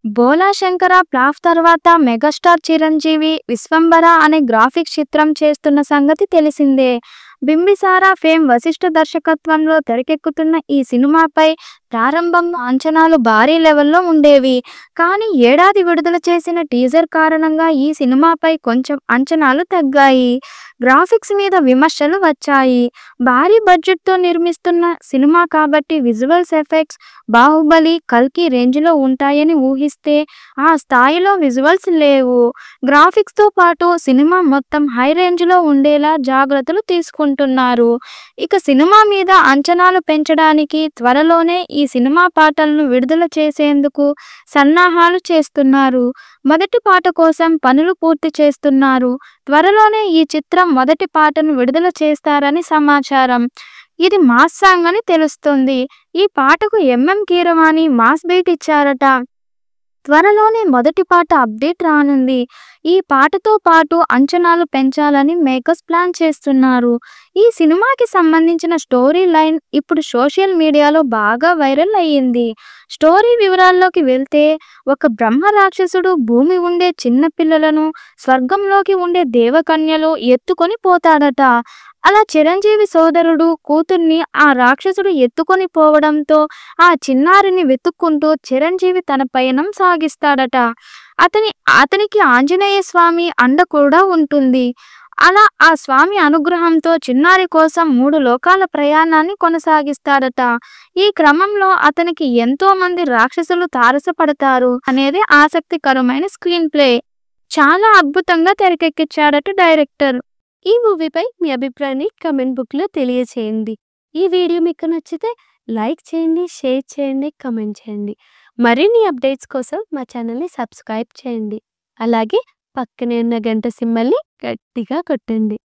బోలా Shankara flop తర్వాత megastar Chiranjeevi 'Vishwambhara' అనే graphics చిత్రం చేస్తున్న సంగతి తెలిసిందే. బింబిసార ఫేమ్ వశిష్ఠ దర్శకత్వంలో తెరకెక్కుతున్న ఈ సినిమాపై ప్రారంభంలో అంచనాలు భారీ లెవెల్లో ఉండేవి. కానీ ఏడాది విడుదల చేసిన టీజర్ కారణంగా ఈ సినిమాపై కొంచెం అంచనాలు తగ్గాయి. గ్రాఫిక్స్ మీద విమర్శలు వచ్చాయి. భారీ బడ్జెట్తో నిర్మిస్తున్న సినిమా కాబట్టి విజువల్స్ ఎఫెక్ట్స్ 'బాహుబలి', 'కల్కి' రేంజ్లో ఉంటాయని ఊహిస్తే ఆ స్థాయిలో విజువల్స్ లేవు. గ్రాఫిక్స్తో పాటు సినిమా మొత్తం హై రేంజ్లో ఉండేలా జాగ్రత్తలు తీసుకుంటున్నారు. ఇక సినిమా మీద అంచనాలు పెంచడానికి త్వరలోనే ఈ సినిమా పాటలను విడుదల చేసేందుకు సన్నాహాలు చేస్తున్నారు. మొదటి పాట కోసం పనులు పూర్తి చేస్తున్నారు. త్వరలోనే ఈ చిత్రం మొదటి పాటను విడుదల చేస్తారని సమాచారం. ఇది మాస్ సాంగ్ అని తెలుస్తుంది. ఈ పాటకు ఎంఎం కీరవాణి మాస్ బీట్ ఇచ్చారట. త్వరలోనే మొదటి పాట అప్డేట్ రానుంది. ఈ పాటతో పాటు అంచనాలు పెంచాలని మేకర్స్ ప్లాన్ చేస్తున్నారు. ఈ సినిమాకి సంబంధించిన స్టోరీ లైన్ ఇప్పుడు సోషల్ మీడియాలో బాగా వైరల్ అయ్యింది. స్టోరీ వివరాల్లోకి వెళ్తే, ఒక బ్రహ్మ రాక్షసుడు భూమి ఉండే చిన్న పిల్లలను స్వర్గంలోకి ఉండే దేవకన్యలు ఎత్తుకొని పోతాడట. అలా చిరంజీవి సోదరుడు కూతుర్ని ఆ రాక్షసుడు ఎత్తుకొని పోవడంతో ఆ చిన్నారిని వెతుక్కుంటూ చిరంజీవి తన పయనం సాగిస్తాడట. అతనికి ఆంజనేయ స్వామి అండ కూడా ఉంటుంది. అలా ఆ స్వామి అనుగ్రహంతో చిన్నారి కోసం 3 లోకాల ప్రయాణాన్ని కొనసాగిస్తాడట. ఈ క్రమంలో అతనికి ఎంతో మంది రాక్షసులు తారసపడతారు అనేది ఆసక్తికరమైన స్క్రీన్ ప్లే. చాలా అద్భుతంగా తెరకెక్కించాడట డైరెక్టర్. ఈ మూవీపై మీ అభిప్రాయాన్ని కామెంట్ బుక్లో తెలియచేయండి. ఈ వీడియో మీకు నచ్చితే లైక్ చేయండి, షేర్ చేయండి, కామెంట్ చేయండి. మరిన్ని అప్డేట్స్ కోసం మా ఛానల్ని సబ్స్క్రైబ్ చేయండి. అలాగే పక్కనే ఉన్న గంట సింబల్ని గట్టిగా కొట్టండి.